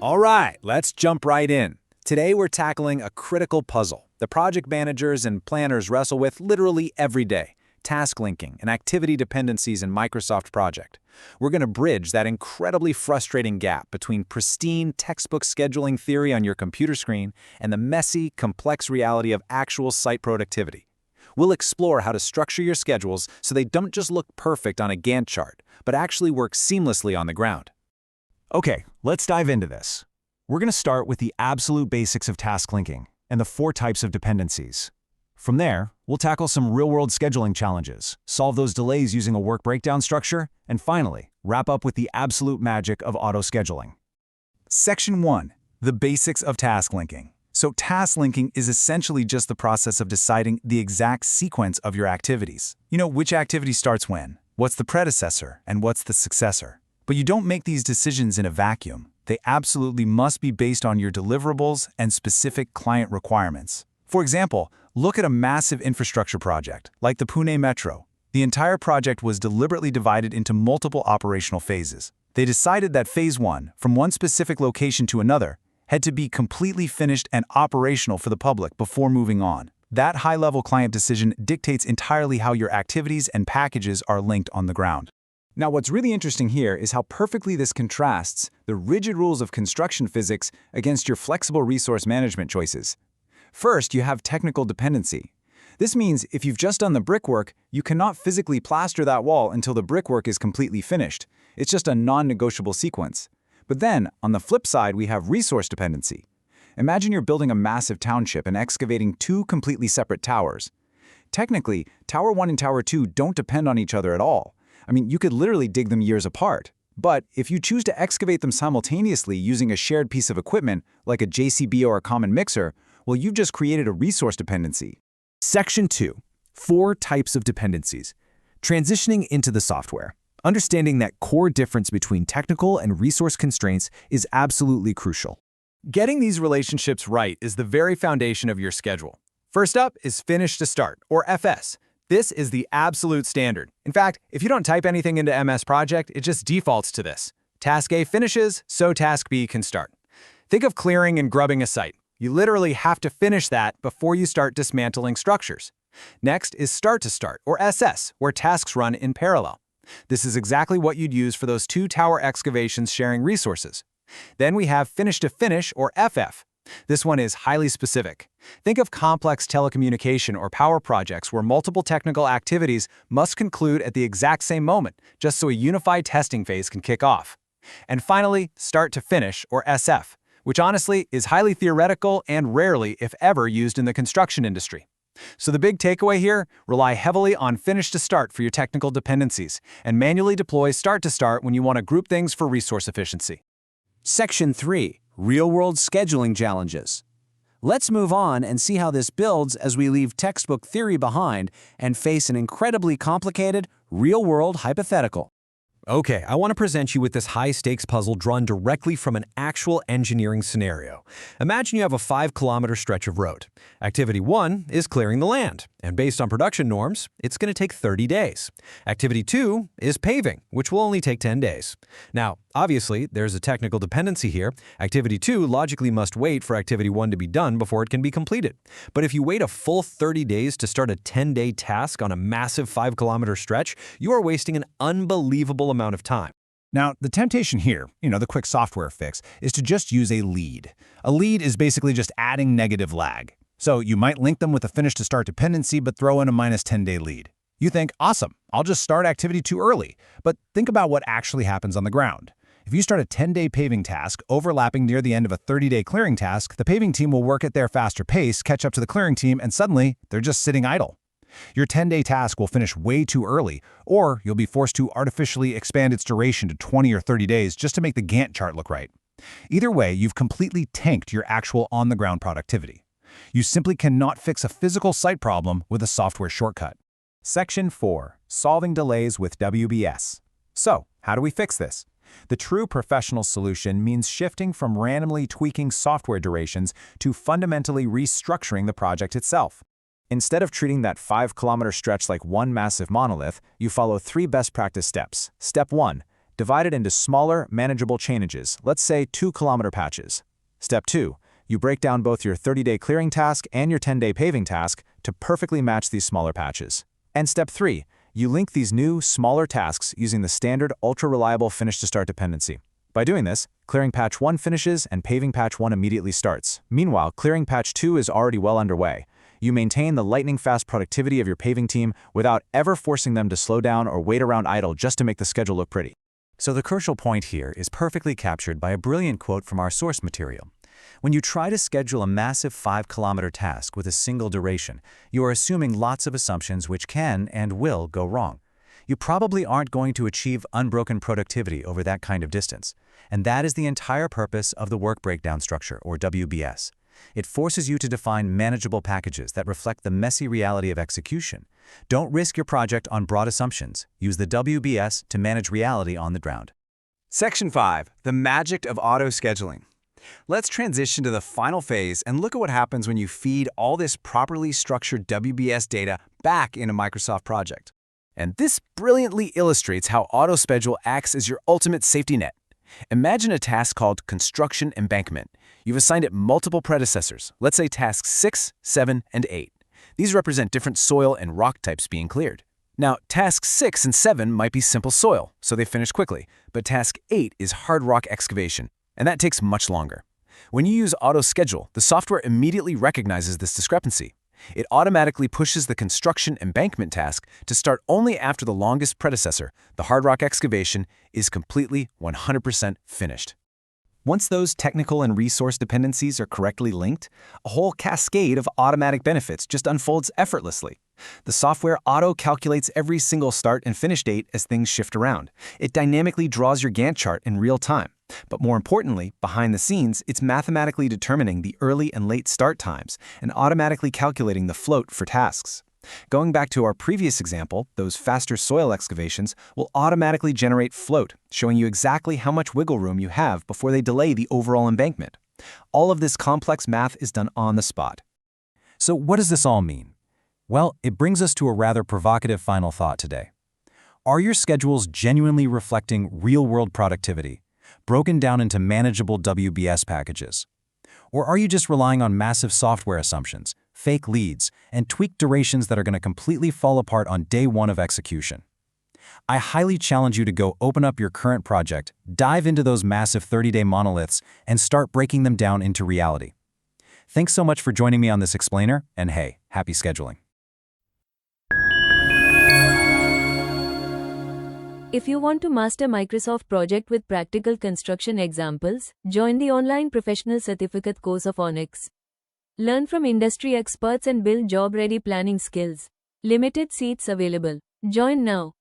All right, let's jump right in. Today we're tackling a critical puzzle the project managers and planners wrestle with literally every day: task linking and activity dependencies in Microsoft Project. We're going to bridge that incredibly frustrating gap between pristine textbook scheduling theory on your computer screen and the messy, complex reality of actual site productivity. We'll explore how to structure your schedules so they don't just look perfect on a Gantt chart, but actually work seamlessly on the ground. Okay, let's dive into this. We're going to start with the absolute basics of task linking and the 4 types of dependencies. From there, we'll tackle some real-world scheduling challenges, solve those delays using a work breakdown structure, and finally, wrap up with the absolute magic of auto-scheduling. Section 1. The basics of task linking. So task linking is essentially just the process of deciding the exact sequence of your activities. You know, which activity starts when, what's the predecessor, and what's the successor. But you don't make these decisions in a vacuum. They absolutely must be based on your deliverables and specific client requirements. For example, look at a massive infrastructure project, like the Pune Metro. The entire project was deliberately divided into multiple operational phases. They decided that Phase 1, from one specific location to another, had to be completely finished and operational for the public before moving on. That high-level client decision dictates entirely how your activities and packages are linked on the ground. Now, what's really interesting here is how perfectly this contrasts the rigid rules of construction physics against your flexible resource management choices. First, you have technical dependency. This means if you've just done the brickwork, you cannot physically plaster that wall until the brickwork is completely finished. It's just a non-negotiable sequence. But then, on the flip side, we have resource dependency. Imagine you're building a massive township and excavating 2 completely separate towers. Technically, Tower 1 and Tower 2 don't depend on each other at all. I mean, you could literally dig them years apart. But if you choose to excavate them simultaneously using a shared piece of equipment, like a JCB or a common mixer, well, you've just created a resource dependency. Section 2. 4 types of dependencies. Transitioning into the software. Understanding that core difference between technical and resource constraints is absolutely crucial. Getting these relationships right is the very foundation of your schedule. First up is finish to start, or FS. This is the absolute standard. In fact, if you don't type anything into MS Project, it just defaults to this. Task A finishes, so Task B can start. Think of clearing and grubbing a site. You literally have to finish that before you start dismantling structures. Next is start to start, or SS, where tasks run in parallel. This is exactly what you'd use for those 2 tower excavations sharing resources. Then we have finish to finish, or FF. This one is highly specific. Think of complex telecommunication or power projects where multiple technical activities must conclude at the exact same moment, just so a unified testing phase can kick off. And finally, start to finish, or SF, which honestly is highly theoretical and rarely, if ever, used in the construction industry. So the big takeaway here, rely heavily on finish to start for your technical dependencies, and manually deploy start to start when you want to group things for resource efficiency. Section 3. Real-world scheduling challenges. Let's move on and see how this builds as we leave textbook theory behind and face an incredibly complicated, real-world hypothetical. Okay, I want to present you with this high-stakes puzzle drawn directly from an actual engineering scenario. Imagine you have a 5-kilometer stretch of road. Activity 1 is clearing the land, and based on production norms, it's going to take 30 days. Activity 2 is paving, which will only take 10 days. Now, obviously, there's a technical dependency here. Activity 2 logically must wait for Activity 1 to be done before it can be completed. But if you wait a full 30 days to start a 10-day task on a massive 5-kilometer stretch, you are wasting an unbelievable amount of time. Now, the temptation here, the quick software fix, is to just use a lead. A lead is basically just adding negative lag. So you might link them with a finish to start dependency, but throw in a minus 10-day lead. You think, awesome, I'll just start activity 2 early. But think about what actually happens on the ground. If you start a 10-day paving task overlapping near the end of a 30-day clearing task, the paving team will work at their faster pace, catch up to the clearing team, and suddenly they're just sitting idle. Your 10-day task will finish way too early, or you'll be forced to artificially expand its duration to 20 or 30 days just to make the Gantt chart look right. Either way, you've completely tanked your actual on-the-ground productivity. You simply cannot fix a physical site problem with a software shortcut. Section 4. Solving delays with WBS. So, how do we fix this? The true professional solution means shifting from randomly tweaking software durations to fundamentally restructuring the project itself. Instead of treating that 5-kilometer stretch like one massive monolith, you follow 3 best practice steps. Step 1. Divide it into smaller, manageable changes, let's say 2-kilometer patches. Step 2. You break down both your 30-day clearing task and your 10-day paving task to perfectly match these smaller patches. And Step 3. You link these new, smaller tasks using the standard ultra-reliable finish-to-start dependency. By doing this, clearing patch 1 finishes and paving patch 1 immediately starts. Meanwhile, clearing patch 2 is already well underway. You maintain the lightning-fast productivity of your paving team without ever forcing them to slow down or wait around idle just to make the schedule look pretty. So the crucial point here is perfectly captured by a brilliant quote from our source material. When you try to schedule a massive 5-kilometer task with a single duration, you are assuming lots of assumptions which can and will go wrong. You probably aren't going to achieve unbroken productivity over that kind of distance. And that is the entire purpose of the work breakdown structure, or WBS. It forces you to define manageable packages that reflect the messy reality of execution. Don't risk your project on broad assumptions. Use the WBS to manage reality on the ground. Section 5. The magic of auto-scheduling. Let's transition to the final phase and look at what happens when you feed all this properly structured WBS data back in a Microsoft project. And this brilliantly illustrates how AutoSchedule acts as your ultimate safety net. Imagine a task called construction embankment. You've assigned it multiple predecessors, let's say tasks 6, 7, and 8. These represent different soil and rock types being cleared. Now, tasks 6 and 7 might be simple soil, so they finish quickly, but task 8 is hard rock excavation, and that takes much longer. When you use AutoSchedule, the software immediately recognizes this discrepancy. It automatically pushes the construction embankment task to start only after the longest predecessor, the hard rock excavation, is completely 100% finished. Once those technical and resource dependencies are correctly linked, a whole cascade of automatic benefits just unfolds effortlessly. The software auto-calculates every single start and finish date as things shift around. It dynamically draws your Gantt chart in real time. But more importantly, behind the scenes, it's mathematically determining the early and late start times and automatically calculating the float for tasks. Going back to our previous example, those faster soil excavations will automatically generate float, showing you exactly how much wiggle room you have before they delay the overall embankment. All of this complex math is done on the spot. So what does this all mean? Well, it brings us to a rather provocative final thought today. Are your schedules genuinely reflecting real-world productivity, broken down into manageable WBS packages? Or are you just relying on massive software assumptions, fake leads, and tweaked durations that are going to completely fall apart on day one of execution? I highly challenge you to go open up your current project, dive into those massive 30-day monoliths, and start breaking them down into reality. Thanks so much for joining me on this explainer, and hey, happy scheduling. If you want to master Microsoft project with practical construction examples, join the online professional certificate course of Onyx. Learn from industry experts and build job-ready planning skills. Limited seats available. Join now.